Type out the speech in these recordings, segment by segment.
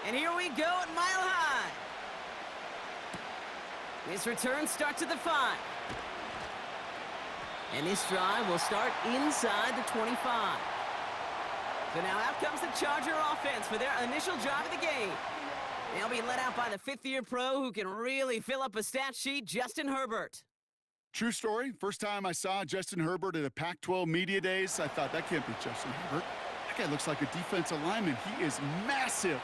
And here we go at Mile High. This return starts at the 5. And this drive will start inside the 25. So now out comes the Charger offense for their initial drive of the game. They'll be led out by the fifth-year pro who can really fill up a stat sheet, Justin Herbert. True story. First time I saw Justin Herbert at a Pac-12 Media Days, I thought, that can't be Justin Herbert. That guy looks like a defensive lineman. He is massive.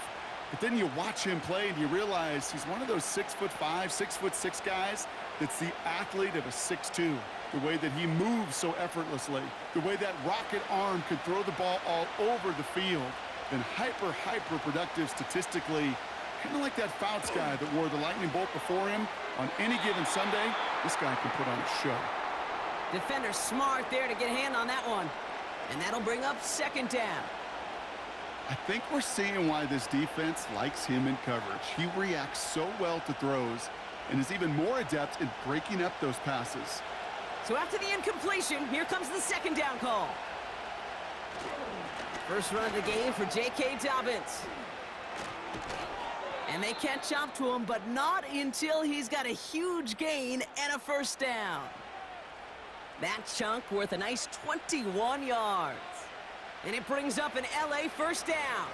But then you watch him play and you realize he's one of those 6'5", 6'6" guys that's the athlete of a 6'2". The way that he moves so effortlessly, the way that rocket arm could throw the ball all over the field, and hyper productive statistically, kind of like that Fouts guy that wore the lightning bolt before him. On any given Sunday, this guy can put on a show. Defender smart there to get a hand on that one. And that'll bring up second down. I think we're seeing why this defense likes him in coverage. He reacts so well to throws and is even more adept in breaking up those passes. So after the incompletion, here comes the second down call. First run of the game for J.K. Dobbins. And they catch up to him, but not until he's got a huge gain and a first down. That chunk worth a nice 21 yards. And it brings up an L.A. first down.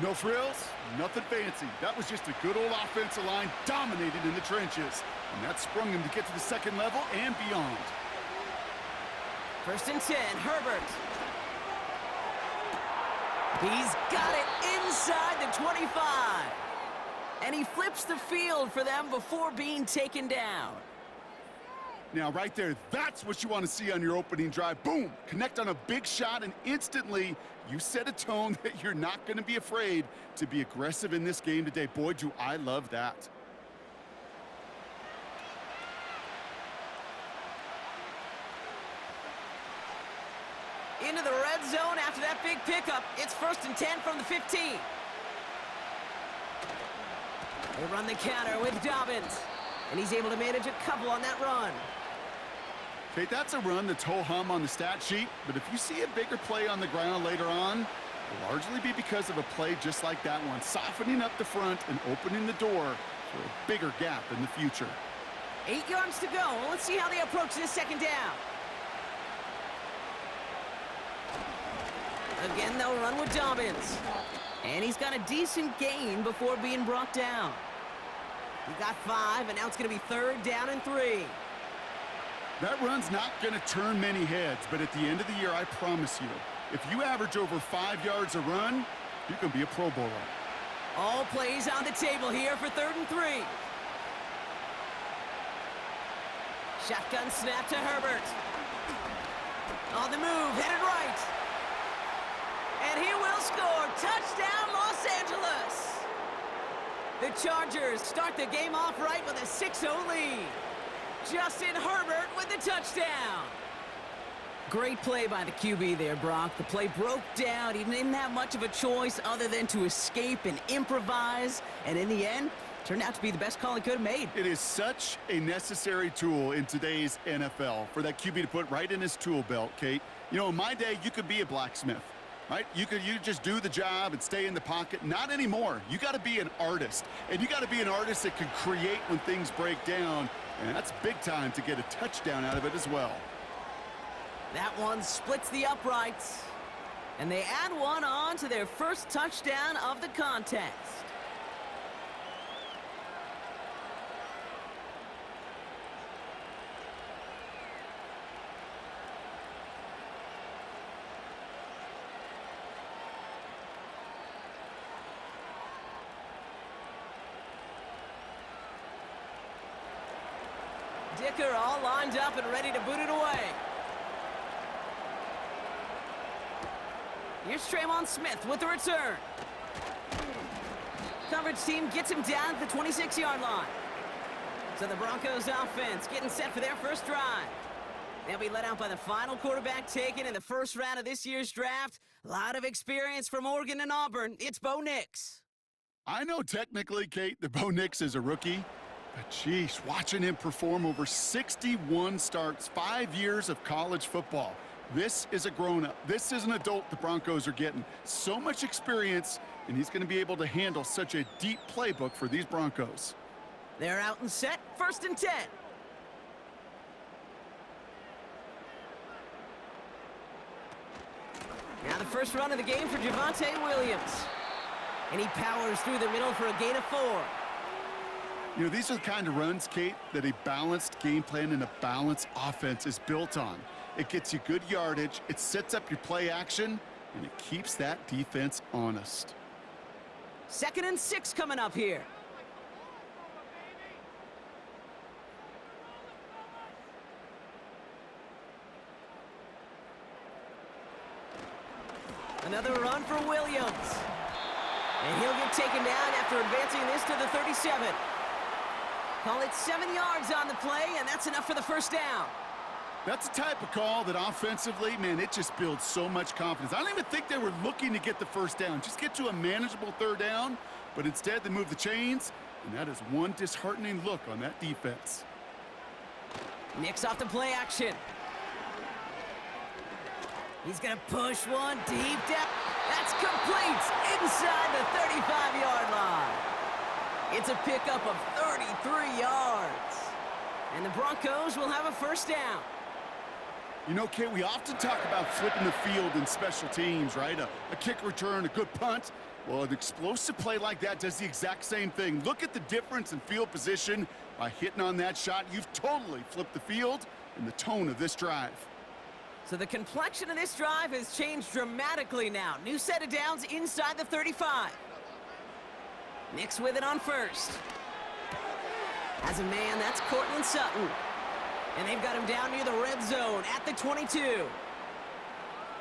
No frills, nothing fancy. That was just a good old offensive line dominated in the trenches. And that sprung him to get to the second level and beyond. First and 10, Herbert. He's got it inside the 25. And he flips the field for them before being taken down. Now, right there, that's what you want to see on your opening drive. Boom! Connect on a big shot, and instantly you set a tone that you're not going to be afraid to be aggressive in this game today. Boy, do I love that. Into the red zone after that big pickup. It's first and 10 from the 15. They run the counter with Dobbins, and he's able to manage a couple on that run. Okay, that's a run that's ho-hum on the stat sheet, but if you see a bigger play on the ground later on, it'll largely be because of a play just like that one, softening up the front and opening the door for a bigger gap in the future. 8 yards to go. Let's see how they approach this second down. Again, they'll run with Dobbins. And he's got a decent gain before being brought down. He got 5, and now it's going to be third down and 3. That run's not going to turn many heads, but at the end of the year, I promise you, if you average over 5 yards a run, you can be a Pro Bowler. All plays on the table here for third and 3. Shotgun snap to Herbert. On the move, headed right. And he will score. Touchdown, Los Angeles. The Chargers start the game off right with a 6-0 lead. Justin Herbert with the touchdown. Great play by the QB there, Brock. The play broke down. He didn't have much of a choice other than to escape and improvise. And in the end, turned out to be the best call he could have made. It is such a necessary tool in today's NFL for that QB to put right in his tool belt, Kate. You know, in my day, you could be a blacksmith. Right? You just do the job and stay in the pocket. Not anymore. You got to be an artist. And you got to be an artist that can create when things break down. And that's big time to get a touchdown out of it as well. That one splits the uprights. And they add one on to their first touchdown of the contest. Dicker all lined up and ready to boot it away. Here's Traymon Smith with the return. Coverage team gets him down at the 26-yard line. So the Broncos offense getting set for their first drive. They'll be led out by the final quarterback taken in the first round of this year's draft. A lot of experience from Oregon and Auburn. It's Bo Nix. I know technically, Kate, that Bo Nix is a rookie. But, geez, watching him perform over 61 starts, 5 years of college football. This is a grown-up. This is an adult the Broncos are getting. So much experience, and he's going to be able to handle such a deep playbook for these Broncos. They're out and set, 1st and 10. Now the first run of the game for Javonte Williams. And he powers through the middle for a gain of 4. You know, these are the kind of runs, Kate, that a balanced game plan and a balanced offense is built on. It gets you good yardage, it sets up your play action, and it keeps that defense honest. 2nd and 6 coming up here. Another run for Williams. And he'll get taken down after advancing this to the 37. Call it 7 yards on the play, and that's enough for the first down. That's the type of call that offensively, man, it just builds so much confidence. I don't even think they were looking to get the first down, just get to a manageable 3rd down, but instead they move the chains, and that is one disheartening look on that defense. Nix off the play action. He's going to push one deep down. That's complete inside the 35-yard line. It's a pickup of 33 yards. And the Broncos will have a first down. You know, Kate, we often talk about flipping the field in special teams, right? A kick return, a good punt. Well, an explosive play like that does the exact same thing. Look at the difference in field position. By hitting on that shot, you've totally flipped the field and the tone of this drive. So the complexion of this drive has changed dramatically now. New set of downs inside the 35. Nix with it on 1st. As a man, that's Cortland Sutton. And they've got him down near the red zone at the 22.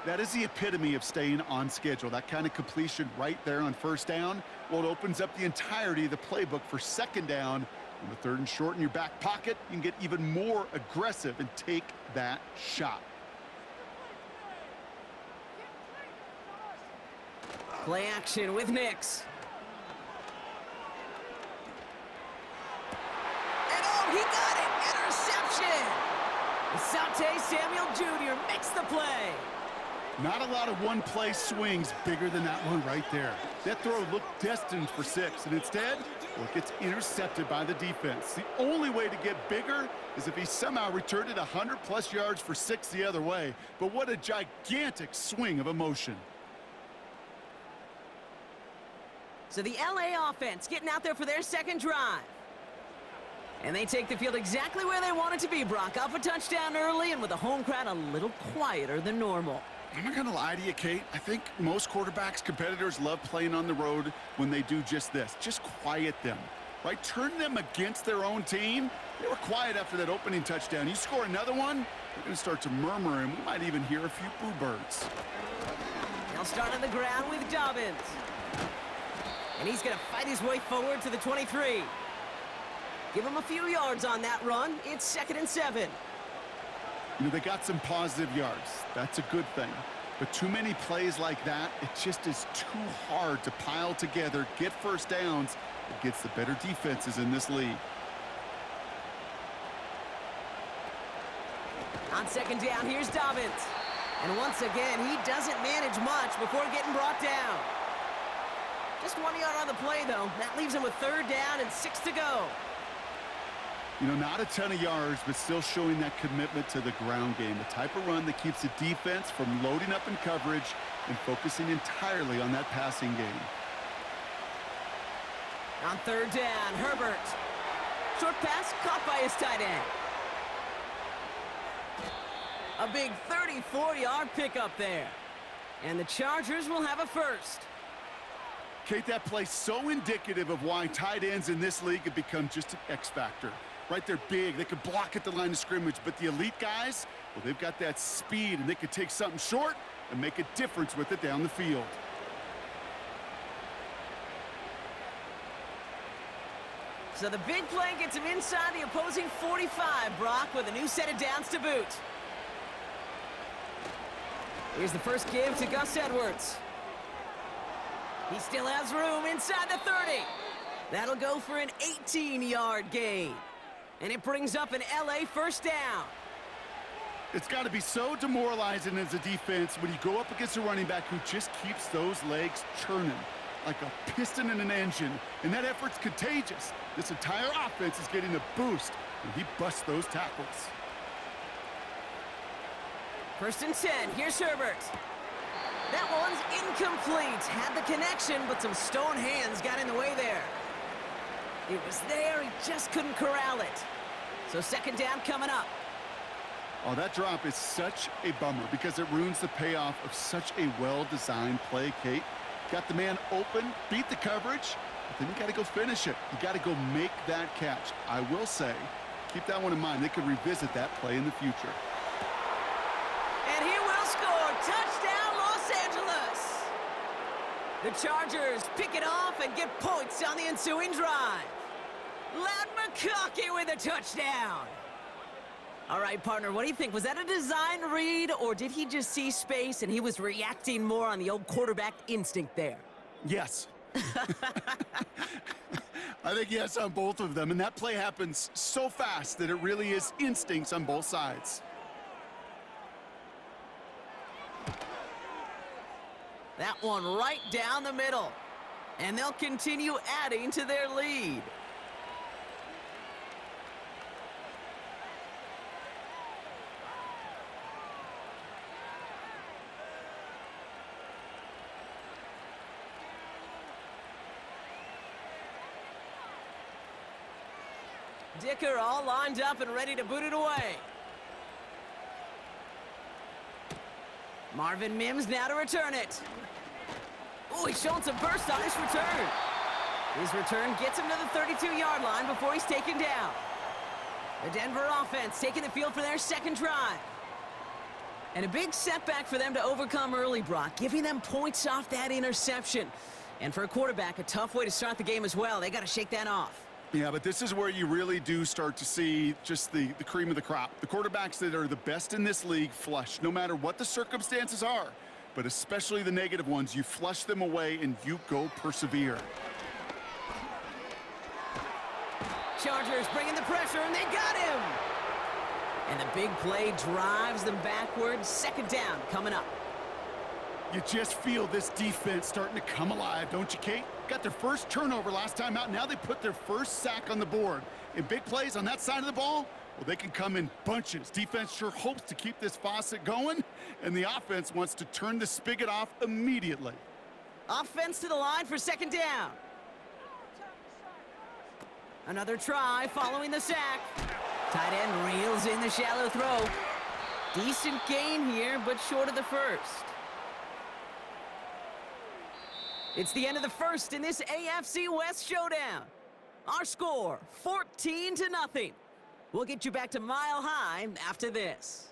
That is the epitome of staying on schedule. That kind of completion right there on 1st down. Well, it opens up the entirety of the playbook for 2nd down. On the 3rd and short in your back pocket, you can get even more aggressive and take that shot. Play action with Nix. And oh, he got it! Interception! Asante Samuel Jr. makes the play. Not a lot of one-play swings bigger than that one right there. That throw looked destined for 6, and instead, well, it gets intercepted by the defense. The only way to get bigger is if he somehow returned it 100-plus yards for 6 the other way. But what a gigantic swing of emotion. So the LA offense getting out there for their 2nd drive. And they take the field exactly where they want it to be, Brock. Off a touchdown early and with the home crowd a little quieter than normal. I'm not going to lie to you, Kate. I think most quarterbacks, competitors love playing on the road when they do just this. Just quiet them, right? Turn them against their own team. They were quiet after that opening touchdown. You score another one, they're going to start to murmur, and we might even hear a few boo birds. They'll start on the ground with Dobbins. And he's going to fight his way forward to the 23. Give him a few yards on that run. It's 2nd and 7. You know, they got some positive yards. That's a good thing. But too many plays like that, it just is too hard to pile together, get first downs against the better defenses in this league. On 2nd down, here's Dobbins. And once again, he doesn't manage much before getting brought down. Just 1 yard on the play, though. That leaves him with 3rd down and 6 to go. You know, not a ton of yards, but still showing that commitment to the ground game. The type of run that keeps the defense from loading up in coverage and focusing entirely on that passing game. On 3rd down, Herbert. Short pass caught by his tight end. A big 34-yard pickup there. And the Chargers will have a first. Kate, that play so indicative of why tight ends in this league have become just an X factor. Right, they're big, they can block at the line of scrimmage, but the elite guys, well, they've got that speed, and they can take something short and make a difference with it down the field. So the big play gets him inside the opposing 45, Brock, with a new set of downs to boot. Here's the first give to Gus Edwards. He still has room inside the 30. That'll go for an 18-yard gain. And it brings up an LA first down. It's got to be so demoralizing as a defense when you go up against a running back who just keeps those legs churning like a piston in an engine, and that effort's contagious. This entire offense is getting a boost when he busts those tackles. 1st and 10, here's Herbert. That one's incomplete. Had the connection, but some stone hands got in the way there. It was there, he just couldn't corral it. So 2nd down coming up. Oh, that drop is such a bummer because it ruins the payoff of such a well-designed play, Kate. Got the man open, beat the coverage, but then you got to go finish it. You got to go make that catch. I will say, keep that one in mind. They could revisit that play in the future. And he will score. Touchdown, Los Angeles. The Chargers pick it off and get points on the ensuing drive. Loud McConkey with a touchdown. All right, partner, what do you think? Was that a design read, or did he just see space and he was reacting more on the old quarterback instinct there? Yes. I think yes on both of them, and that play happens so fast that it really is instincts on both sides. That one right down the middle, and they'll continue adding to their lead. Dicker all lined up and ready to boot it away. Marvin Mims now to return it. Oh, he's showing some burst on his return. His return gets him to the 32-yard line before he's taken down. The Denver offense taking the field for their 2nd drive. And a big setback for them to overcome early, Brock, giving them points off that interception. And for a quarterback, a tough way to start the game as well. They got to shake that off. Yeah, but this is where you really do start to see just the cream of the crop. The quarterbacks that are the best in this league flush, no matter what the circumstances are, but especially the negative ones. You flush them away and you go persevere. Chargers bringing the pressure, and they got him! And the big play drives them backwards. 2nd down coming up. You just feel this defense starting to come alive, don't you, Kate? Got their first turnover last time out. Now they put their first sack on the board. In big plays on that side of the ball, well, they can come in bunches. Defense sure hopes to keep this faucet going, and the offense wants to turn the spigot off immediately. Offense to the line for 2nd down. Another try following the sack. Tight end reels in the shallow throw. Decent gain here, but short of the first. It's the end of the first in this AFC West showdown. Our score, 14-0. We'll get you back to Mile High after this.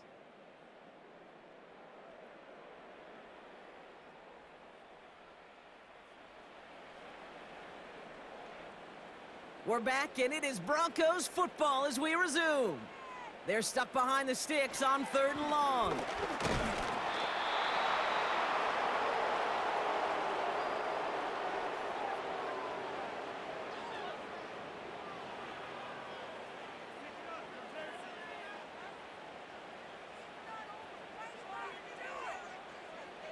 We're back, and it is Broncos football as we resume. They're stuck behind the sticks on 3rd and long.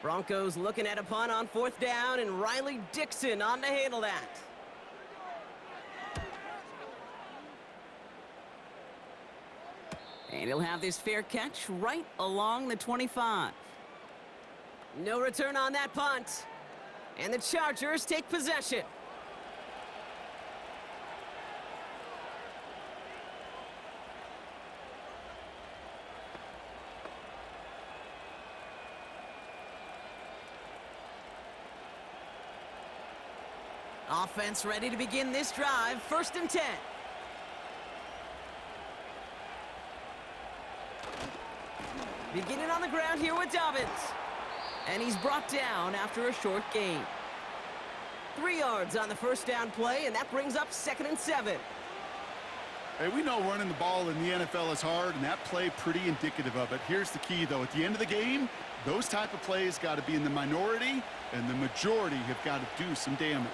Broncos looking at a punt on 4th down, and Riley Dixon on to handle that. And he'll have this fair catch right along the 25. No return on that punt. And the Chargers take possession. Offense ready to begin this drive. 1st and 10. Beginning on the ground here with Dobbins. And he's brought down after a short gain. 3 yards on the 1st down play, and that brings up 2nd and 7. Hey, we know running the ball in the NFL is hard, and that play pretty indicative of it. Here's the key, though. At the end of the game, those type of plays got to be in the minority, and the majority have got to do some damage.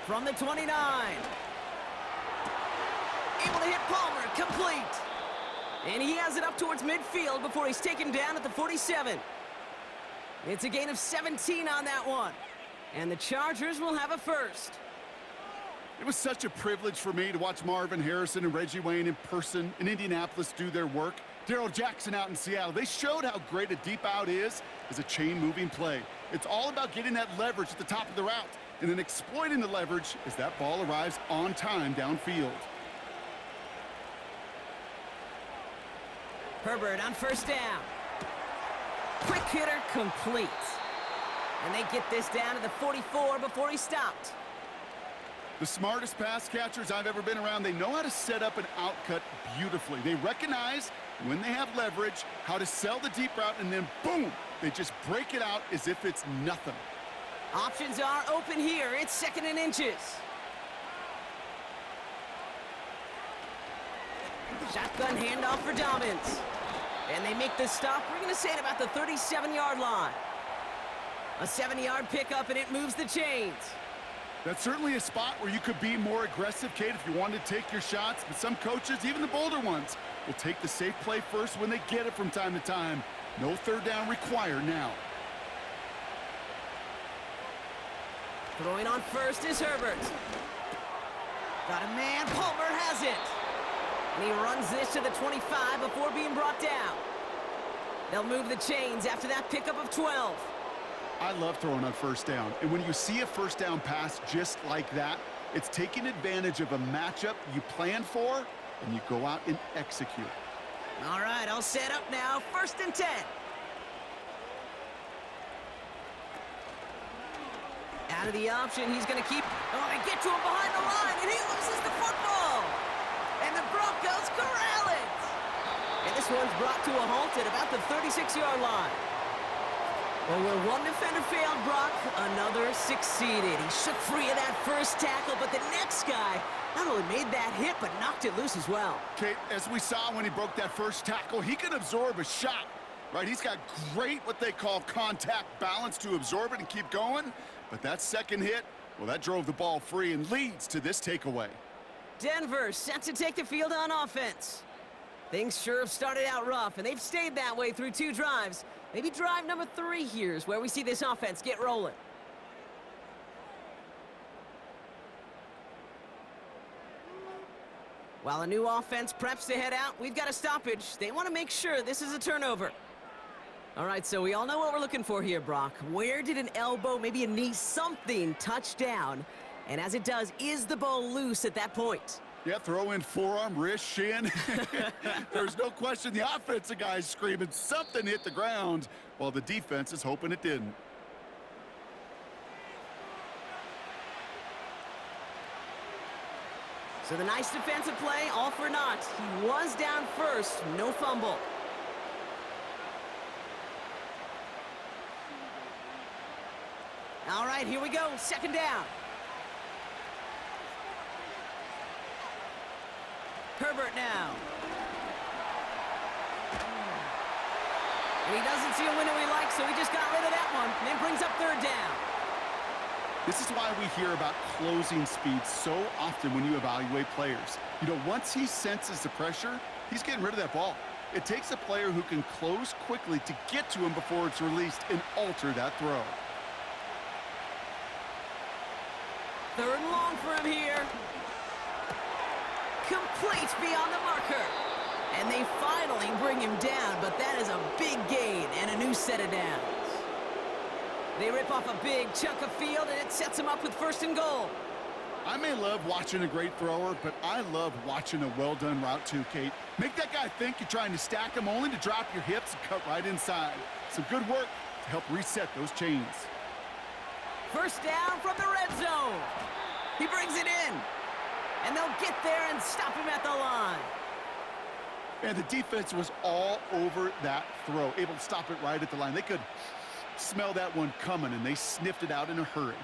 From the 29. Able to hit Palmer, complete. And he has it up towards midfield before he's taken down at the 47. It's a gain of 17 on that one. And the Chargers will have a first. It was such a privilege for me to watch Marvin Harrison and Reggie Wayne in person in Indianapolis do their work. Darrell Jackson out in Seattle. They showed how great a deep out is as a chain-moving play. It's all about getting that leverage at the top of the route and then exploiting the leverage as that ball arrives on time downfield. Herbert on first down. Quick hitter complete. And they get this down to the 44 before he stopped. The smartest pass catchers I've ever been around, they know how to set up an outcut beautifully. They recognize when they have leverage, how to sell the deep route, and then boom, they just break it out as if it's nothing. Options are open here. It's second and inches. Shotgun handoff for Dobbins. And they make the stop. We're going to say at about the 37-yard line. A 7-yard pickup, and it moves the chains. That's certainly a spot where you could be more aggressive, Kate, if you wanted to take your shots. But some coaches, even the bolder ones, will take the safe play first when they get it from time to time. No third down required now. Throwing on first is Herbert. Got a man. Palmer has it. And he runs this to the 25 before being brought down. They'll move the chains after that pickup of 12. I love throwing on first down. And when you see a first down pass just like that, it's taking advantage of a matchup you plan for, and you go out and execute. All right, I'll set up now. First and 10. Out of the option, he's going to keep... Oh, they get to him behind the line, and he loses the football. And the Broncos corral it. And this one's brought to a halt at about the 36-yard line. Well, where one defender failed, Brock, another succeeded. He shook free of that first tackle, but the next guy not only made that hit, but knocked it loose as well. Kate, as we saw when he broke that first tackle, he can absorb a shot, right? He's got great, what they call contact balance to absorb it and keep going. But that second hit, well, that drove the ball free and leads to this takeaway. Denver set to take the field on offense. Things sure have started out rough, and they've stayed that way through 2 drives. Maybe drive number 3 here is where we see this offense get rolling. While a new offense preps to head out, we've got a stoppage. They want to make sure this is a turnover. All right, so we all know what we're looking for here, Brock. Where did an elbow, maybe a knee, something touch down? And as it does, is the ball loose at that point? Yeah, throw in forearm, wrist, shin. There's no question the offensive guy's screaming something hit the ground while the defense is hoping it didn't. So the nice defensive play, all for naught. He was down first, no fumble. All right, here we go, second down. Herbert now. And he doesn't see a window he likes, so he just got rid of that one. And then brings up third down. This is why we hear about closing speed so often when you evaluate players. You know, once he senses the pressure, he's getting rid of that ball. It takes a player who can close quickly to get to him before it's released and alter that throw. Third and long for him here. Complete beyond the marker. And they finally bring him down, but that is a big gain and a new set of downs. They rip off a big chunk of field, and it sets him up with first and goal. I may love watching a great thrower, but I love watching a well-done route too, Kate. Make that guy think you're trying to stack him only to drop your hips and cut right inside. Some good work to help reset those chains. First down from the red zone. He brings it in. And they'll get there and stop him at the line. And the defense was all over that throw, able to stop it right at the line. They could smell that one coming, and they sniffed it out in a hurry.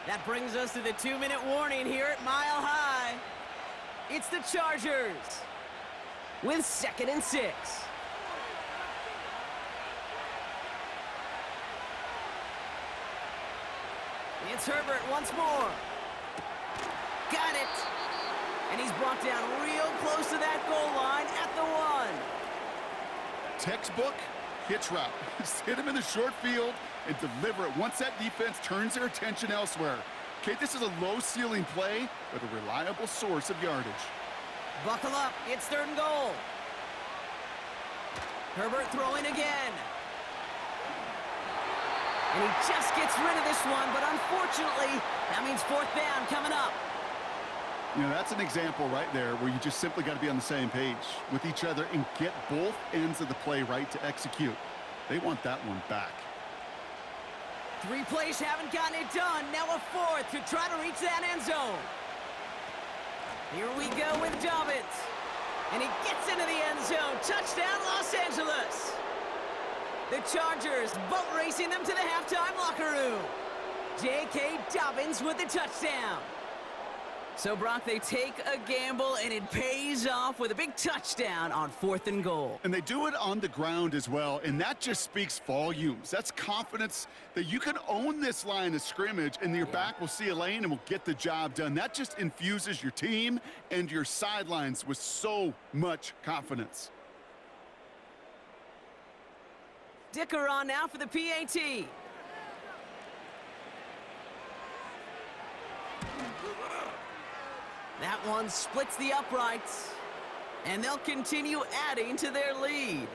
That brings us to the 2-minute warning here at Mile High. It's the Chargers with 2nd and 6. It's Herbert once more. Got it. And he's brought down real close to that goal line at the 1. Textbook hitch route. Just hit him in the short field and deliver it once that defense turns their attention elsewhere. Okay, this is a low-ceiling play, but a reliable source of yardage. Buckle up. It's 3rd and goal. Herbert throwing again. And he just gets rid of this one, but unfortunately, that means 4th down coming up. You know, that's an example right there where you just simply got to be on the same page with each other and get both ends of the play right to execute. They want that one back. 3 plays haven't gotten it done. Now a 4th to try to reach that end zone. Here we go with Dobbins. And he gets into the end zone. Touchdown, Los Angeles. The Chargers boat racing them to the halftime locker room. J.K. Dobbins with the touchdown. So, Brock, they take a gamble, and it pays off with a big touchdown on 4th and goal. And they do it on the ground as well, and that just speaks volumes. That's confidence that you can own this line of scrimmage, and your back will see a lane and will get the job done. That just infuses your team and your sidelines with so much confidence. Dicker on now for the PAT. That one splits the uprights, and they'll continue adding to their lead.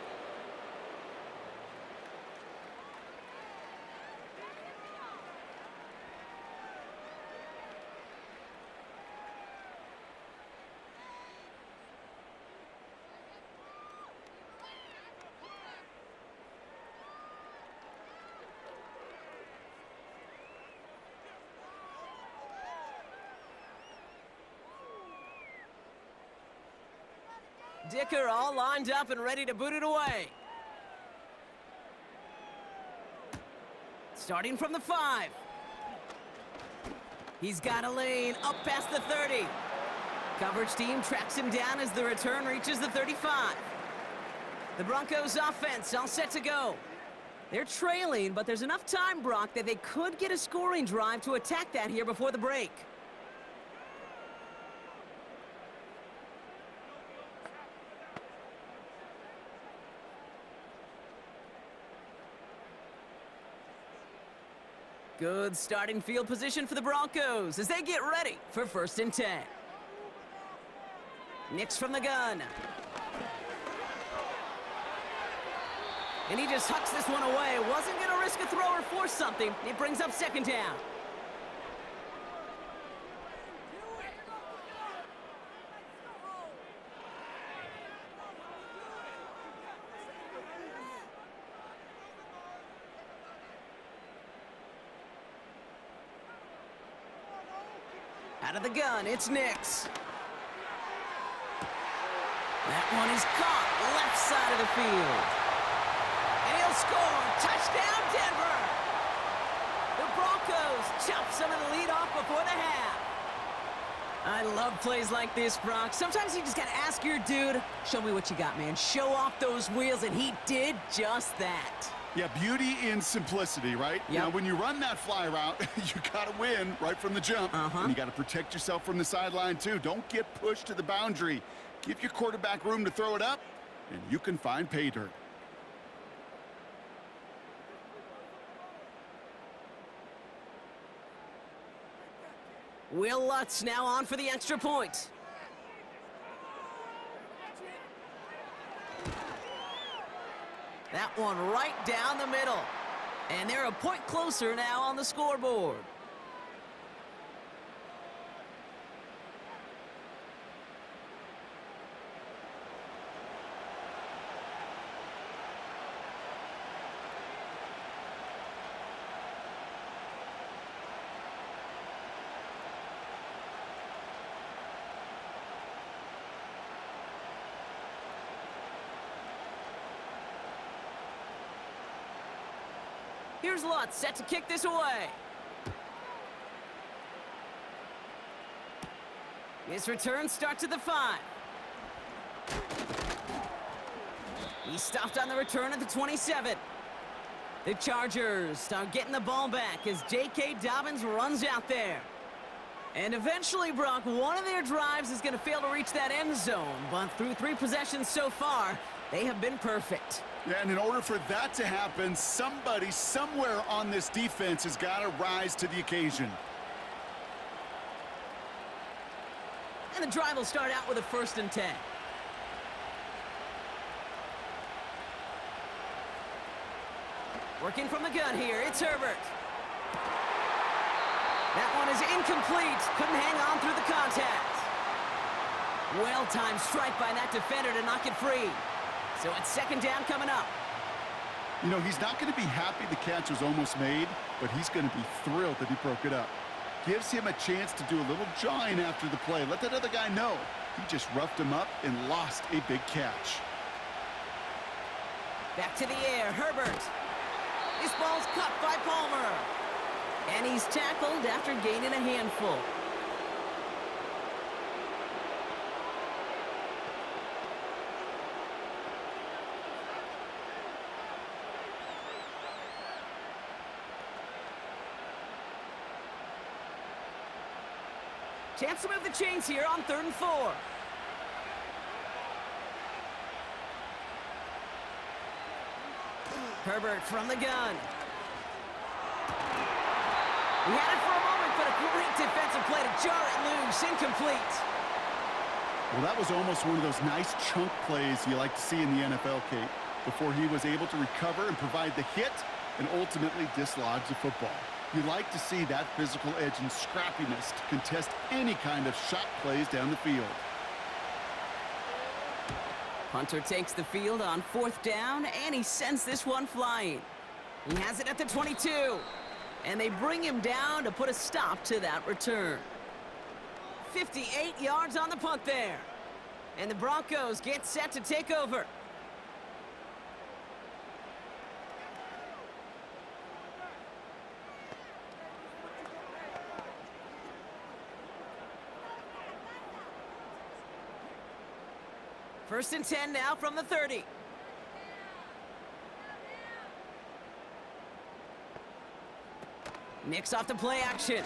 Dicker all lined up and ready to boot it away. Starting from the 5. He's got a lane up past the 30. Coverage team tracks him down as the return reaches the 35. The Broncos offense all set to go. They're trailing, but there's enough time, Brock, that they could get a scoring drive to attack that here before the break. Good starting field position for the Broncos as they get ready for 1st and 10. Nix from the gun. And he just hucks this one away. Wasn't going to risk a throw or force something. It brings up 2nd down. Out of the gun, it's Nix. That one is caught left side of the field. And he'll score. Touchdown, Denver. The Broncos chop some of the lead off before the half. I love plays like this, Brock. Sometimes you just got to ask your dude, show me what you got, man. Show off those wheels, and he did just that. Yeah, beauty in simplicity, right? Yep. Now, when you run that fly route, you got to win right from the jump. And you got to protect yourself from the sideline, too. Don't get pushed to the boundary. Give your quarterback room to throw it up, and you can find pay dirt. Will Lutz now on for the extra point. That one right down the middle. And they're a point closer now on the scoreboard. Here's Lutz set to kick this away. His return starts at the 5. He stopped on the return at the 27. The Chargers start getting the ball back as J.K. Dobbins runs out there. And eventually, Brock, one of their drives is going to fail to reach that end zone. But through 3 possessions so far, they have been perfect. Yeah, and in order for that to happen, somebody somewhere on this defense has got to rise to the occasion. And the drive will start out with a 1st and 10. Working from the gun here, it's Herbert. That one is incomplete. Couldn't hang on through the contact. Well-timed strike by that defender to knock it free. So it's 2nd down coming up. You know, he's not going to be happy the catch was almost made, but he's going to be thrilled that he broke it up. Gives him a chance to do a little jawing after the play. Let that other guy know. He just roughed him up and lost a big catch. Back to the air, Herbert. This ball's cut by Palmer. And he's tackled after gaining a handful. Chance to move the chains here on 3rd and 4. Herbert from the gun. He had it for a moment, but a great defensive play to jar it loose. Incomplete. Well, that was almost one of those nice chunk plays you like to see in the NFL, Kate, before he was able to recover and provide the hit and ultimately dislodge the football. You like to see that physical edge and scrappiness to contest any kind of shot plays down the field. Hunter takes the field on 4th down, and he sends this one flying. He has it at the 22, and they bring him down to put a stop to that return. 58 yards on the punt there, and the Broncos get set to take over. First and 10 now from the 30. Nicks off the play action.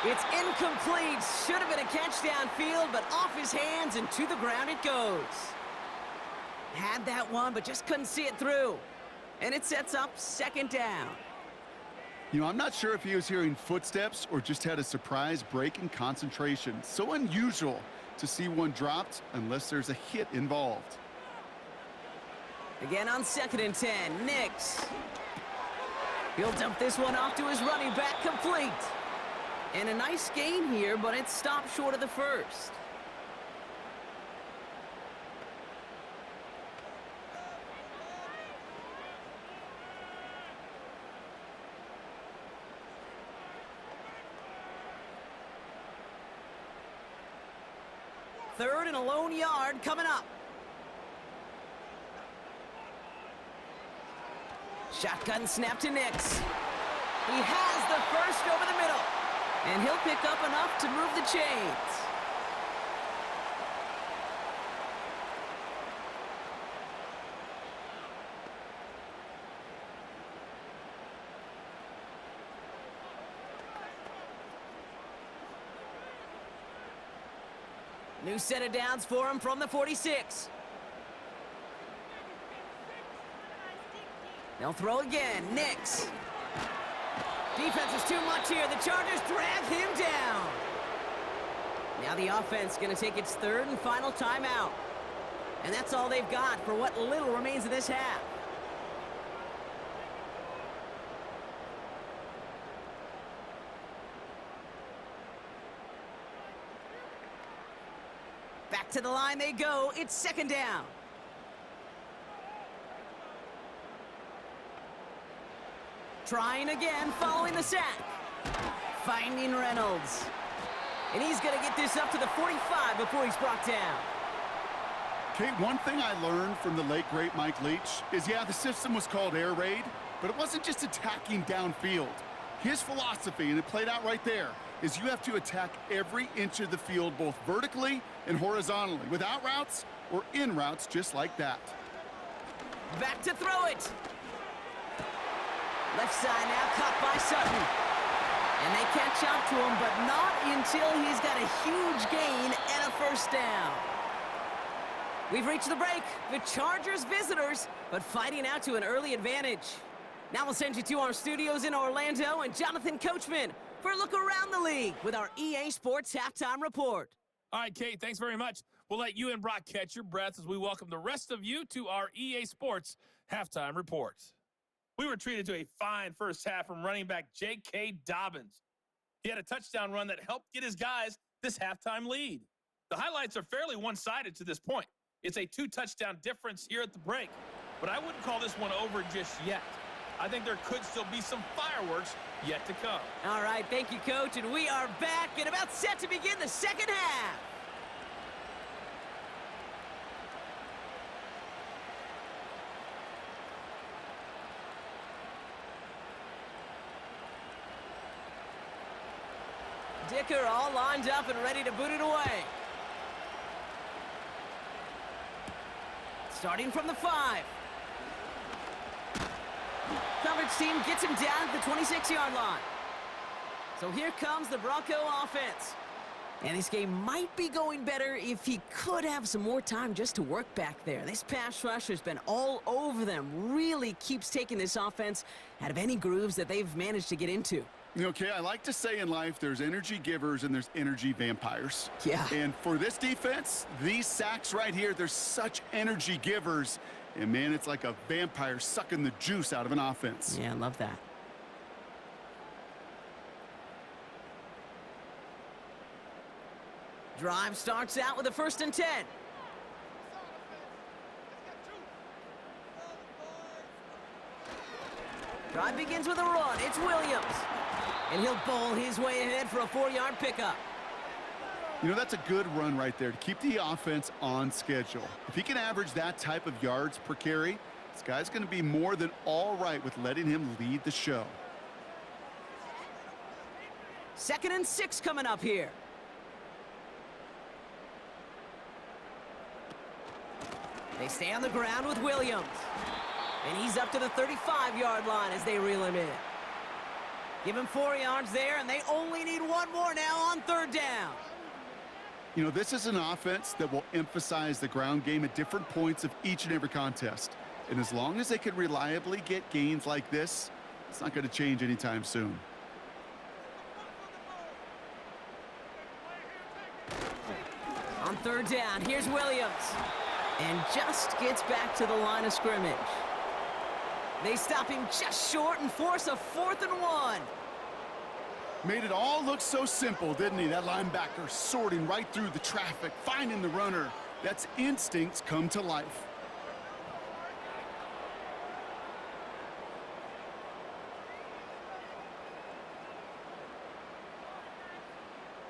It's incomplete. Should have been a catch downfield, but off his hands and to the ground it goes. Had that one, but just couldn't see it through. And it sets up 2nd down. You know, I'm not sure if he was hearing footsteps or just had a surprise break in concentration. So unusual to see one dropped unless there's a hit involved. Again on 2nd and 10, Nicks. He'll dump this one off to his running back, complete. And a nice gain here, but it stopped short of the 1st. Third and a lone yard coming up. Shotgun snap to Nicks. He has the 1st over the middle. And he'll pick up enough to move the chains. New set of downs for him from the 46. They'll throw again. Nicks. Defense is too much here. The Chargers drag him down. Now the offense going to take its 3rd and final timeout. And that's all they've got for what little remains of this half. Back to the line they go. It's 2nd down. Trying again, following the sack. Finding Reynolds. And he's going to get this up to the 45 before he's brought down. Kate, one thing I learned from the late, great Mike Leach is, yeah, the system was called air raid, but it wasn't just attacking downfield. His philosophy, and it played out right there, is you have to attack every inch of the field, both vertically and horizontally, without routes or in routes just like that. Back to throw it. Left side now, caught by Sutton. And they catch up to him, but not until he's got a huge gain and a first down. We've reached the break. The Chargers visitors, but fighting out to an early advantage. Now we'll send you to our studios in Orlando and Jonathan Coachman for a look around the league with our EA Sports Halftime Report. All right, Kate, thanks very much. We'll let you and Brock catch your breath as we welcome the rest of you to our EA Sports Halftime Report. We were treated to a fine first half from running back J.K. Dobbins. He had a touchdown run that helped get his guys this halftime lead. The highlights are fairly one-sided to this point. It's a 2-touchdown difference here at the break, but I wouldn't call this one over just yet. I think there could still be some fireworks yet to come. All right, thank you, Coach, and we are back and about set to begin the second half. Dicker all lined up and ready to boot it away. Starting from the 5. Coverage team gets him down at the 26-yard line. So here comes the Bronco offense. And this game might be going better if he could have some more time just to work back there. This pass rush has been all over them. Really keeps taking this offense out of any grooves that they've managed to get into. Okay, I like to say in life there's energy givers and there's energy vampires. Yeah. And for this defense, these sacks right here, they're such energy givers. And, man, it's like a vampire sucking the juice out of an offense. Yeah, I love that. Drive starts out with a 1st and 10. Drive begins with a run. It's Williams. And he'll bowl his way ahead for a 4-yard pickup. You know, that's a good run right there to keep the offense on schedule. If he can average that type of yards per carry, this guy's going to be more than all right with letting him lead the show. 2nd and 6 coming up here. They stay on the ground with Williams. And he's up to the 35-yard line as they reel him in. Give him 4 yards there, and they only need one more now on 3rd down. You know, this is an offense that will emphasize the ground game at different points of each and every contest. And as long as they can reliably get gains like this, it's not going to change anytime soon. On 3rd down, here's Williams. And just gets back to the line of scrimmage. They stop him just short and force a 4th and 1. Made it all look so simple, didn't he? That linebacker sorting right through the traffic, finding the runner. That's instincts come to life.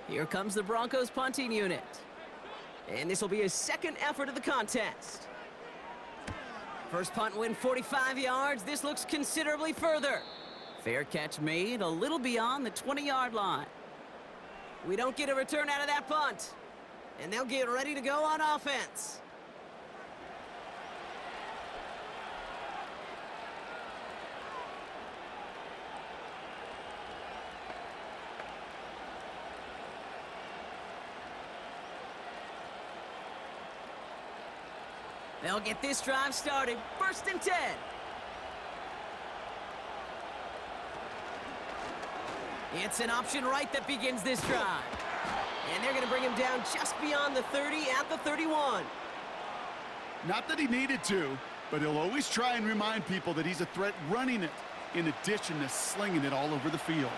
Here comes the Broncos punting unit. And this will be his 2nd effort of the contest. First punt win 45 yards. This looks considerably further. Fair catch made a little beyond the 20-yard line. We don't get a return out of that punt. And they'll get ready to go on offense. They'll get this drive started. 1st and 10. It's an option right that begins this drive. And they're going to bring him down just beyond the 30 at the 31. Not that he needed to, but he'll always try and remind people that he's a threat running it, in addition to slinging it all over the field.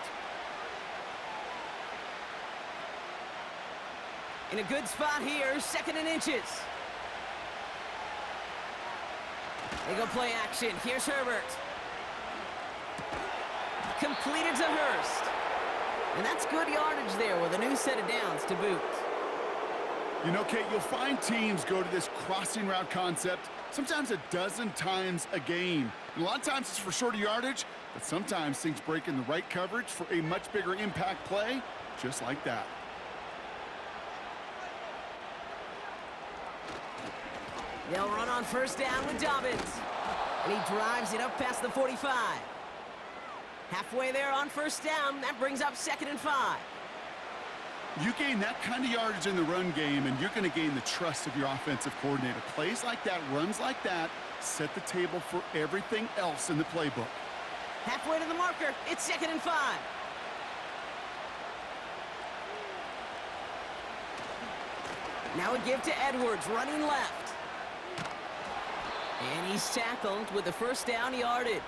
In a good spot here, 2nd and inches. They go play action. Here's Herbert. Completed to Hurst. And that's good yardage there with a new set of downs to boot. You know, Kate, you'll find teams go to this crossing route concept sometimes a dozen times a game. And a lot of times it's for shorter yardage, but sometimes things break in the right coverage for a much bigger impact play, just like that. They'll run on 1st down with Dobbins. And he drives it up past the 45. Halfway there on first down. That brings up 2nd and 5. You gain that kind of yardage in the run game, and you're going to gain the trust of your offensive coordinator. Plays like that, runs like that, set the table for everything else in the playbook. Halfway to the marker. It's 2nd and 5. Now a give to Edwards, running left. And he's tackled with the first down yardage.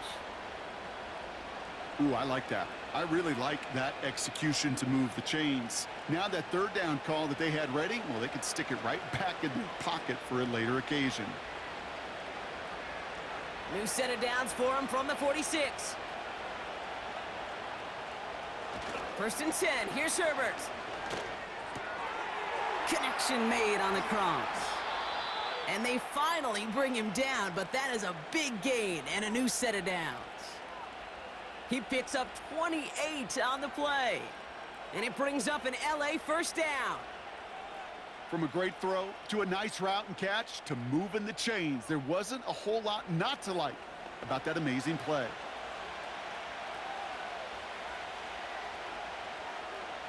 Ooh, I like that. I really like that execution to move the chains. Now that 3rd down call that they had ready, well, they could stick it right back in their pocket for a later occasion. New set of downs for him from the 46. 1st and 10. Here's Herbert. Connection made on the cross. And they finally bring him down, but that is a big gain and a new set of downs. He picks up 28 on the play. And it brings up an LA first down. From a great throw to a nice route and catch to moving the chains, there wasn't a whole lot not to like about that amazing play.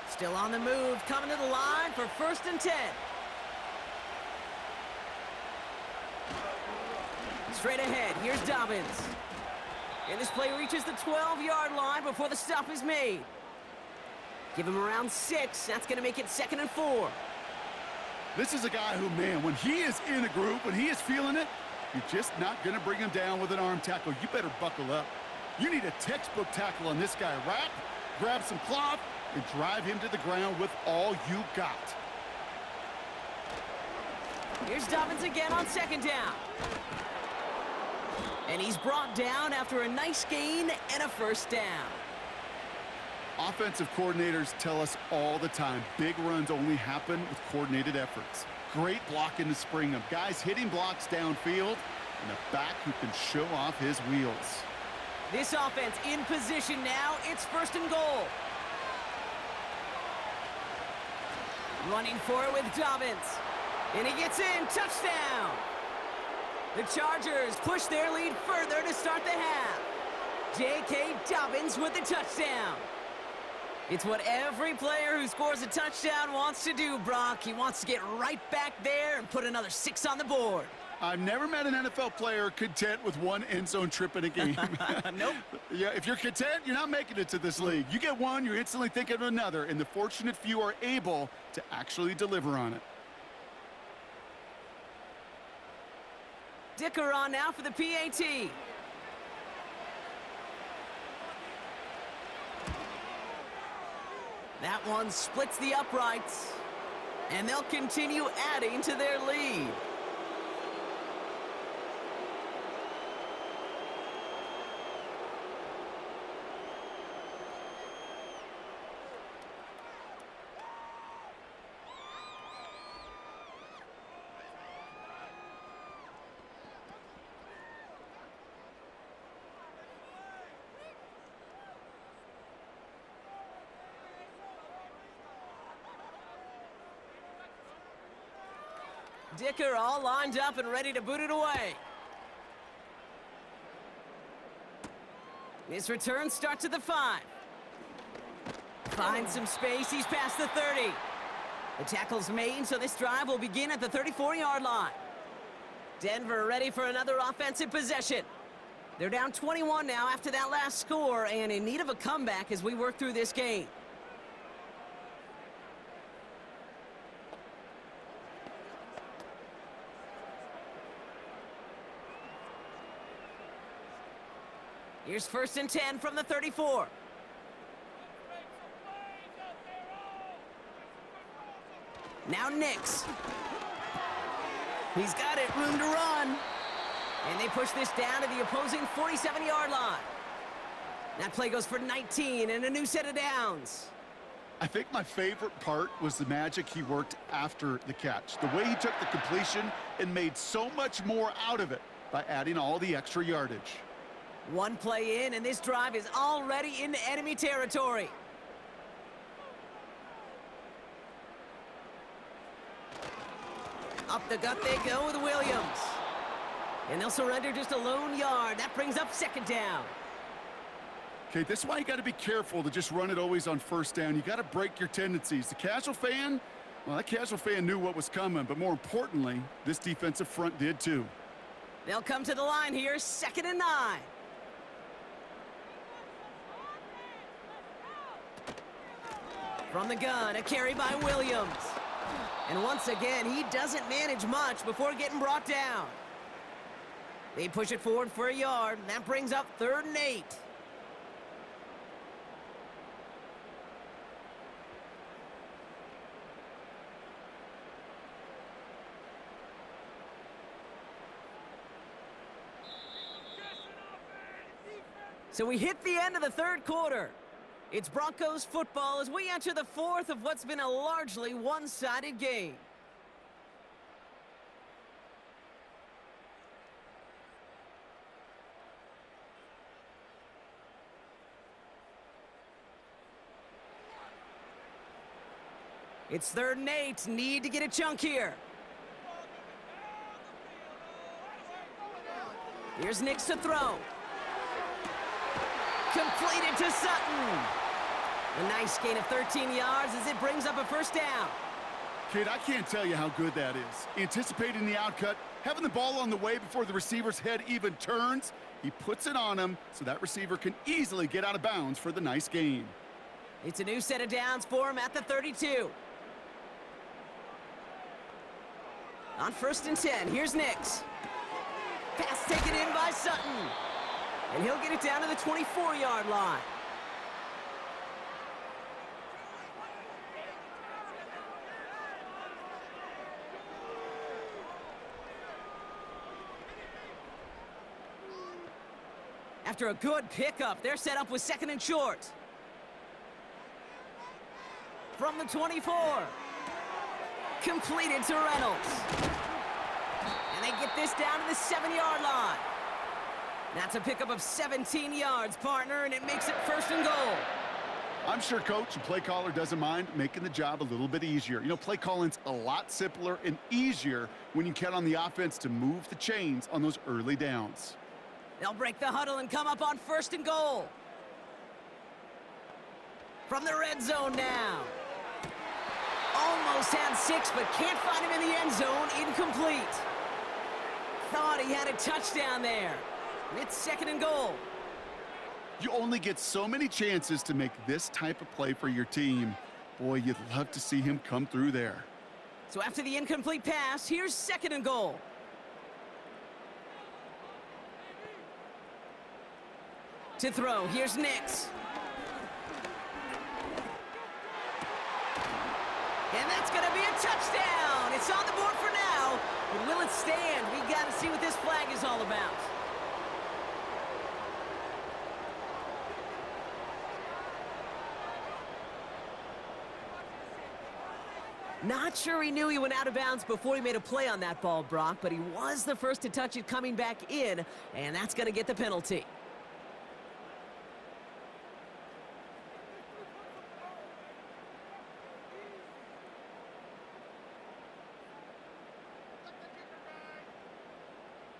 Still on the move, coming to the line for 1st and 10. Straight ahead, here's Dobbins. And this play reaches the 12-yard line before the stop is made. Give him around 6. That's going to make it 2nd and 4. This is a guy who, man, when he is in a group, when he is feeling it, you're just not going to bring him down with an arm tackle. You better buckle up. You need a textbook tackle on this guy. Wrap, grab some cloth, and drive him to the ground with all you got. Here's Dobbins again on 2nd down. And he's brought down after a nice gain and a first down. Offensive coordinators tell us all the time, big runs only happen with coordinated efforts. Great blocking to spring them. Guys hitting blocks downfield, and a back who can show off his wheels. This offense in position now. It's 1st and goal. Running for it with Dobbins. And he gets in. Touchdown. The Chargers push their lead further to start the half. J.K. Dobbins with the touchdown. It's what every player who scores a touchdown wants to do, Brock. He wants to get right back there and put another 6 on the board. I've never met an NFL player content with one end zone trip in a game. Nope. Yeah, if you're content, you're not making it to this league. You get one, you're instantly thinking of another, and the fortunate few are able to actually deliver on it. Dicker on now for the PAT. That one splits the uprights, and they'll continue adding to their lead. Dicker all lined up and ready to boot it away. His return starts at the 5. Finds some space. He's past the 30. The tackle's made, so this drive will begin at the 34-yard line. Denver ready for another offensive possession. They're down 21 now after that last score and in need of a comeback as we work through this game. Here's 1st and 10 from the 34. Now Nix. He's got it, room to run. And they push this down to the opposing 47-yard line. That play goes for 19 and a new set of downs. I think my favorite part was the magic he worked after the catch. The way he took the completion and made so much more out of it by adding all the extra yardage. One play in, and this drive is already into enemy territory. Up the gut they go with Williams. And they'll surrender just a lone yard. That brings up 2nd down. Okay, this is why you got to be careful to just run it always on first down. You got to break your tendencies. The casual fan, well, that casual fan knew what was coming, but more importantly, this defensive front did too. They'll come to the line here, 2nd and 9. From the gun, a carry by Williams. And once again, he doesn't manage much before getting brought down. They push it forward for a yard, and that brings up 3rd and 8. So we hit the end of the 3rd quarter. It's Broncos football as we enter the 4th of what's been a largely one-sided game. It's 3rd and 8. Need to get a chunk here. Here's Nix to throw. Completed to Sutton. A nice gain of 13 yards as it brings up a 1st down. Kid, I can't tell you how good that is. Anticipating the outcut, having the ball on the way before the receiver's head even turns. He puts it on him so that receiver can easily get out of bounds for the nice gain. It's a new set of downs for him at the 32. On 1st and 10, here's Nix. Pass taken in by Sutton. And he'll get it down to the 24-yard line. After a good pickup, they're set up with 2nd and short. From the 24. Completed to Reynolds. And they get this down to the 7-yard line. That's a pickup of 17 yards, partner, and it makes it 1st and goal. I'm sure coach and play caller doesn't mind making the job a little bit easier. You know, play calling's a lot simpler and easier when you count on the offense to move the chains on those early downs. They'll break the huddle and come up on 1st and goal. From the red zone now. Almost had 6, but can't find him in the end zone. Incomplete. Thought he had a touchdown there. It's 2nd and goal. You only get so many chances to make this type of play for your team. Boy, you'd love to see him come through there. So after the incomplete pass, here's 2nd and goal. To throw, here's Nix. And that's going to be a touchdown. It's on the board for now. But will it stand? We got to see what this flag is all about. Not sure he knew he went out of bounds before he made a play on that ball, Brock, but he was the first to touch it coming back in, and that's going to get the penalty.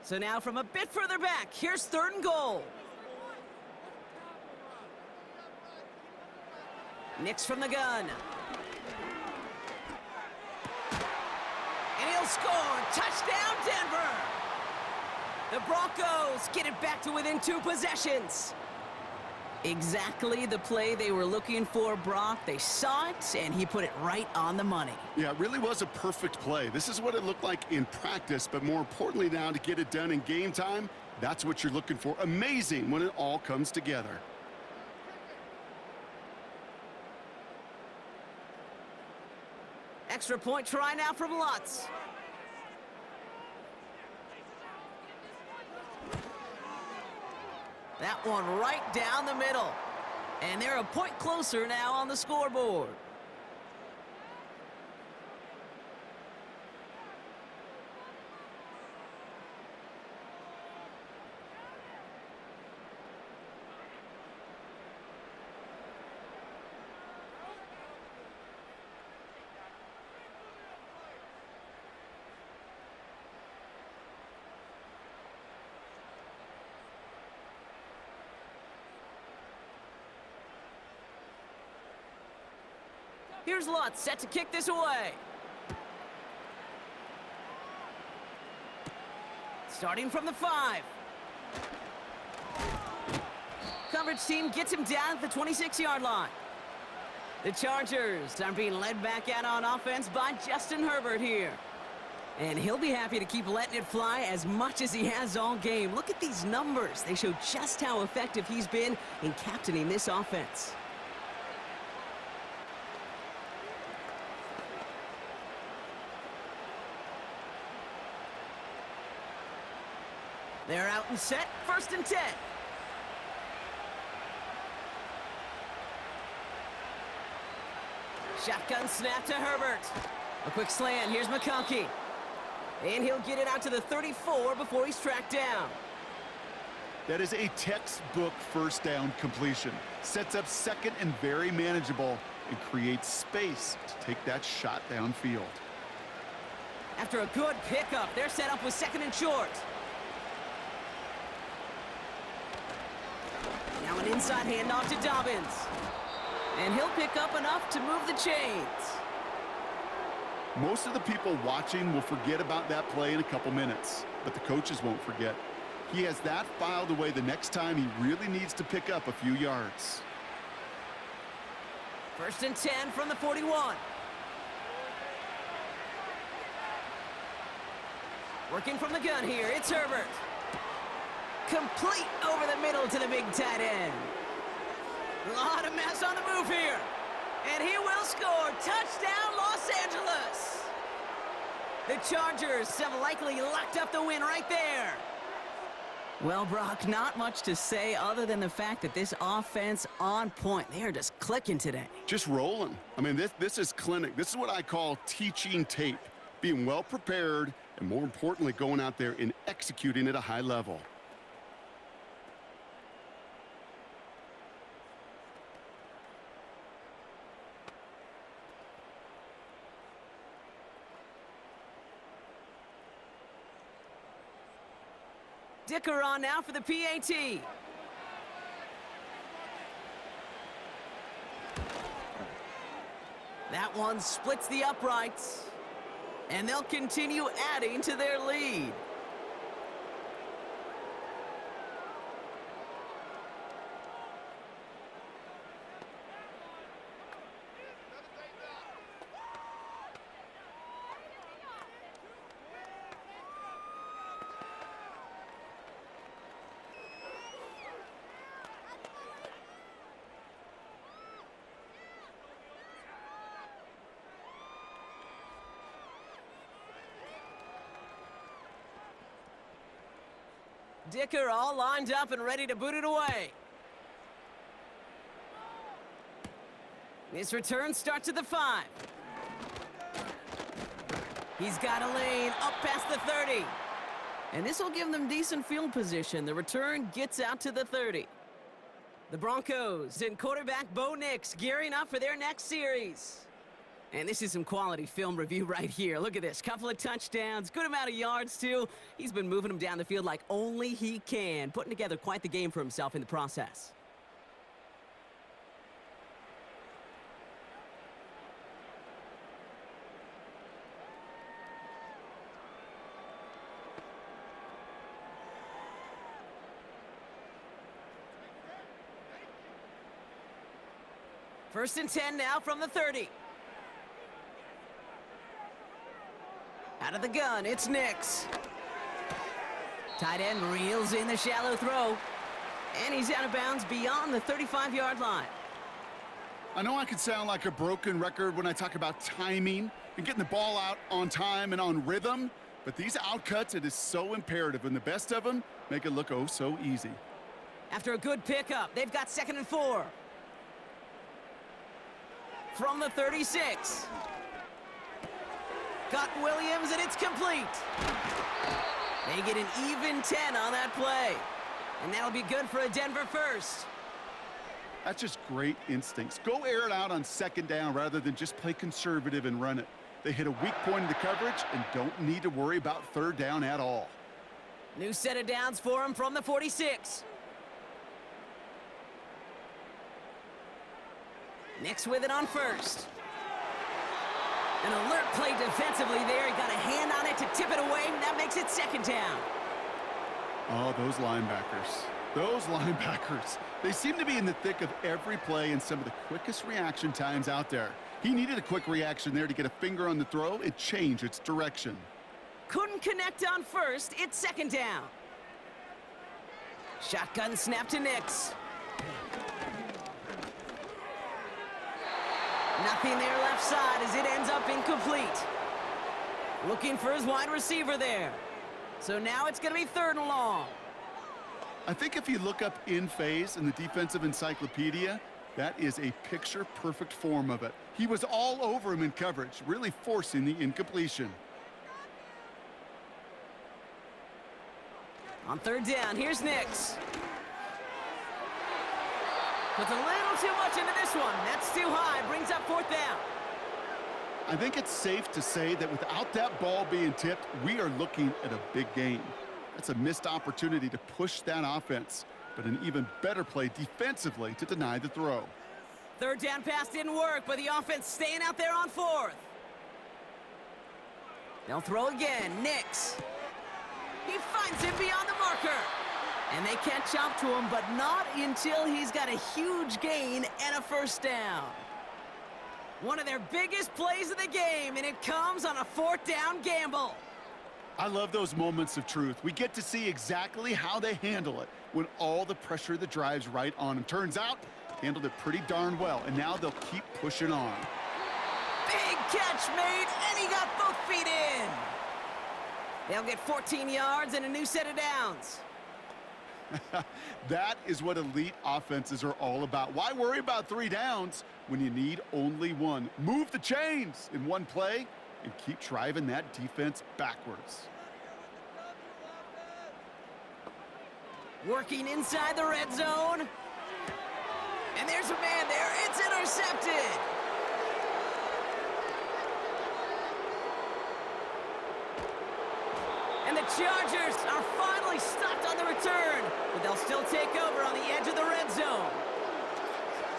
So now from a bit further back, here's 3rd and goal. Nix from the gun. And he'll score. Touchdown, Denver. The Broncos get it back to within 2 possessions. Exactly the play they were looking for, Brock. They saw it, and he put it right on the money. Yeah, it really was a perfect play. This is what it looked like in practice, but more importantly now to get it done in game time, that's what you're looking for. Amazing when it all comes together. Extra point try now from Lutz. That one right down the middle. And they're a point closer now on the scoreboard. Here's Lutz set to kick this away. Starting from the 5. Coverage team gets him down at the 26-yard line. The Chargers are being led back out on offense by Justin Herbert here. And he'll be happy to keep letting it fly as much as he has all game. Look at these numbers. They show just how effective he's been in captaining this offense. They're out and set, 1st and 10. Shotgun snap to Herbert. A quick slant, here's McConkey. And he'll get it out to the 34 before he's tracked down. That is a textbook first down completion. Sets up second and very manageable and creates space to take that shot downfield. After a good pickup, they're set up with 2nd and short. Now an inside handoff to Dobbins. And he'll pick up enough to move the chains. Most of the people watching will forget about that play in a couple minutes, but the coaches won't forget. He has that filed away the next time he really needs to pick up a few yards. 1st and 10 from the 41. Working from the gun here, it's Herbert. Complete over the middle to the big tight end. A lot of mess on the move here. And he will score. Touchdown, Los Angeles. The Chargers have likely locked up the win right there. Well, Brock, not much to say other than the fact that this offense on point. They are just clicking today. Just rolling. I mean, this is clinic. This is what I call teaching tape. Being well prepared and, more importantly, going out there and executing at a high level. Dicker on now for the PAT. That one splits the uprights. And they'll continue adding to their lead. Dicker all lined up and ready to boot it away. His return starts at the 5. He's got a lane up past the 30. And this will give them decent field position. The return gets out to the 30. The Broncos and quarterback Bo Nix gearing up for their next series. And this is some quality film review right here. Look at this. Couple of touchdowns, good amount of yards, too. He's been moving them down the field like only he can, putting together quite the game for himself in the process. First and 10 now from the 30. Out of the gun, it's Nix. Tight end reels in the shallow throw. And he's out of bounds beyond the 35-yard line. I know I can sound like a broken record when I talk about timing and getting the ball out on time and on rhythm, but these outcuts, it is so imperative, and the best of them make it look oh so easy. After a good pickup, they've got 2nd and 4. From the 36. Got Williams, and it's complete. They get an even 10 on that play. And that'll be good for a Denver first. That's just great instincts. Go air it out on 2nd down rather than just play conservative and run it. They hit a weak point in the coverage and don't need to worry about 3rd down at all. New set of downs for him from the 46. Nix with it on 1st. An alert play defensively there. He got a hand on it to tip it away, and that makes it second down. Oh, those linebackers. Those linebackers. They seem to be in the thick of every play and some of the quickest reaction times out there. He needed a quick reaction there to get a finger on the throw and change its direction. Couldn't connect on first. It's second down. Shotgun snap to Nix. Nothing there left side as it ends up incomplete. Looking for his wide receiver there. So now it's going to be third and long. I think if you look up in phase in the defensive encyclopedia, that is a picture-perfect form of it. He was all over him in coverage, really forcing the incompletion. On third down, here's Nix. Puts a little too much into this one. That's too high. Brings up fourth down. I think it's safe to say that without that ball being tipped, we are looking at a big game. That's a missed opportunity to push that offense, but an even better play defensively to deny the throw. Third down pass didn't work, but the offense staying out there on fourth. They'll throw again. Nix. He finds him beyond the marker. And they catch up to him, but not until he's got a huge gain and a first down. One of their biggest plays of the game, and it comes on a fourth down gamble. I love those moments of truth. We get to see exactly how they handle it when all the pressure that drives right on them. Turns out, handled it pretty darn well, and now they'll keep pushing on. Big catch made, and he got both feet in. They'll get 14 yards and a new set of downs. That is what elite offenses are all about. Why worry about 3 downs when you need only one? Move the chains in one play and keep driving that defense backwards. Working inside the red zone. And there's a man there. It's intercepted. And the Chargers are finally stopped on the return, but they'll still take over on the edge of the red zone.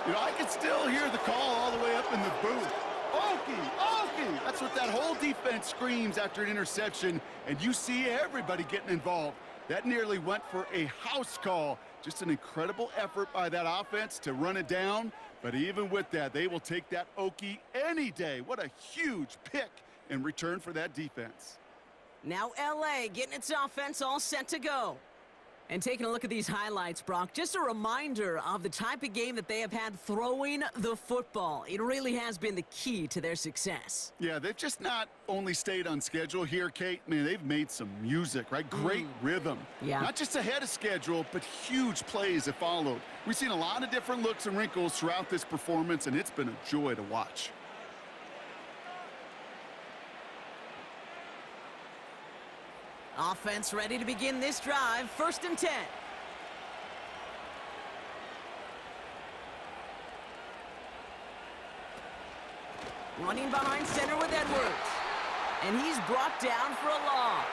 You know, I can still hear the call all the way up in the booth. Okie, Okie! That's what that whole defense screams after an interception, and you see everybody getting involved. That nearly went for a house call. Just an incredible effort by that offense to run it down, but even with that, they will take that Okie any day. What a huge pick in return for that defense. Now LA getting its offense all set to go. And taking a look at these highlights, Brock, just a reminder of the type of game that they have had throwing the football. It really has been the key to their success. Yeah, they've just not only stayed on schedule here, Kate. Man, they've made some music, right? Great rhythm. Yeah. Not just ahead of schedule, but huge plays have followed. We've seen a lot of different looks and wrinkles throughout this performance, and it's been a joy to watch. Offense ready to begin this drive. 1st and 10. Running behind center with Edwards. And he's brought down for a loss.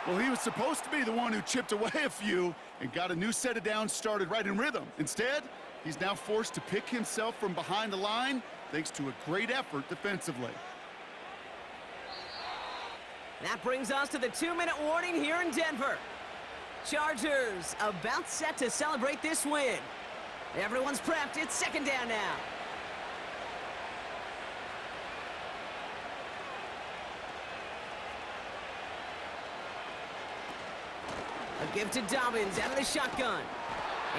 Well, he was supposed to be the one who chipped away a few and got a new set of downs started right in rhythm. Instead, he's now forced to pick himself from behind the line thanks to a great effort defensively. That brings us to the 2-minute warning here in Denver. Chargers about set to celebrate this win. Everyone's prepped. It's second down now. A give to Dobbins out of the shotgun.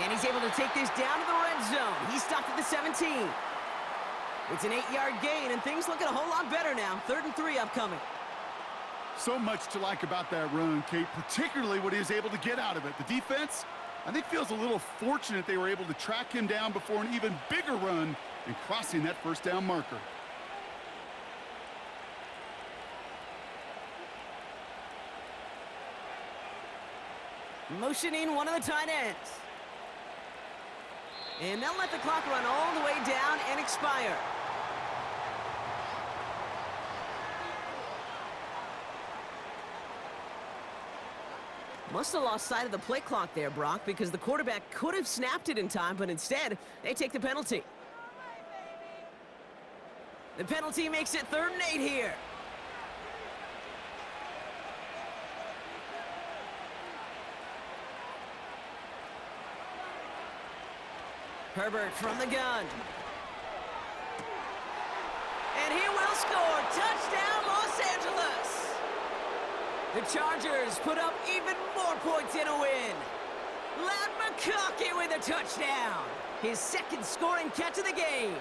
And he's able to take this down to the red zone. He's stopped at the 17. It's an 8-yard gain, and things looking a whole lot better now. 3rd and 3 upcoming. So much to like about that run, Kate, particularly what he was able to get out of it. The defense, I think, feels a little fortunate they were able to track him down before an even bigger run and crossing that first down marker. Motioning one of the tight ends. And they'll let the clock run all the way down and expire. Must have lost sight of the play clock there, Brock, because the quarterback could have snapped it in time, but instead, they take the penalty. The penalty makes it 3rd and 8 here. Herbert from the gun. And he will score. Touchdown, Los Angeles. The Chargers put up even more points in a win. Lad McConkey with a touchdown. His 2nd scoring catch of the game.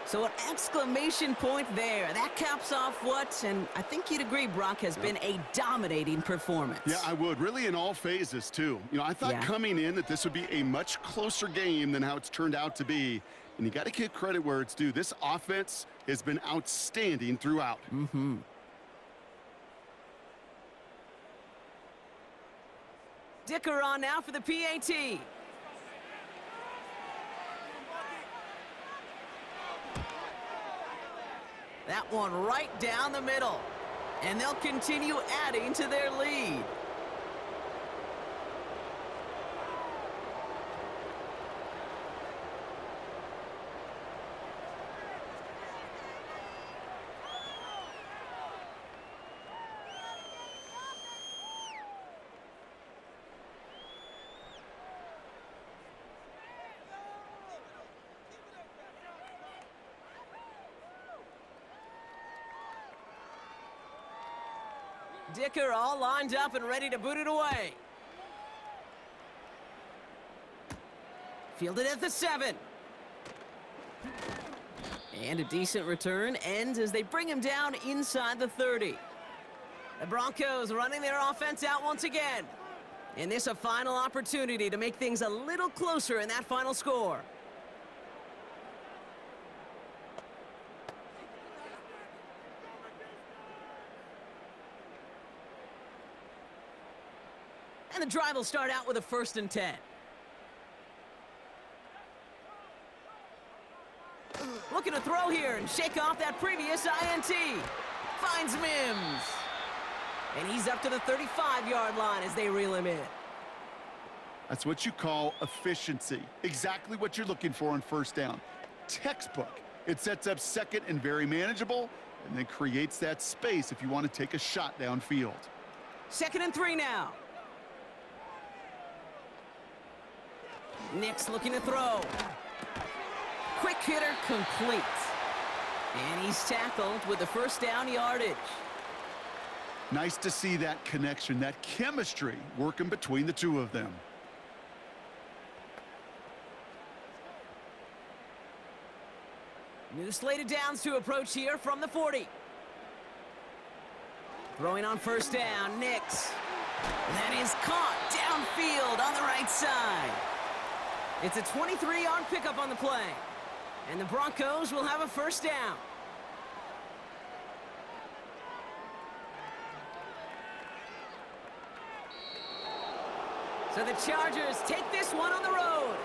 So an exclamation point there. That caps off what, and I think you'd agree, Brock, has been a dominating performance. Yeah, I would. Really in all phases, too. You know, I thought coming in that this would be a much closer game than how it's turned out to be. And you got to give credit where it's due. This offense has been outstanding throughout. Dicker on now for the PAT. That one right down the middle. And they'll continue adding to their lead. Dicker all lined up and ready to boot it away. Fielded at the 7. And a decent return ends as they bring him down inside the 30. The Broncos running their offense out once again. And this a final opportunity to make things a little closer in that final score. And the drive will start out with a 1st and 10. Looking to throw here and shake off that previous INT. Finds Mims. And he's up to the 35-yard line as they reel him in. That's what you call efficiency. Exactly what you're looking for on 1st down. Textbook. It sets up 2nd and very manageable, and then creates that space if you want to take a shot downfield. 2nd and 3 now. Nick's looking to throw. Quick hitter complete. And he's tackled with the 1st down yardage. Nice to see that connection, that chemistry working between the two of them. New slate of downs to approach here from the 40. Throwing on 1st down, Nix. That is caught downfield on the right side. It's a 23-yard pickup on the play. And the Broncos will have a 1st down. So the Chargers take this one on the road.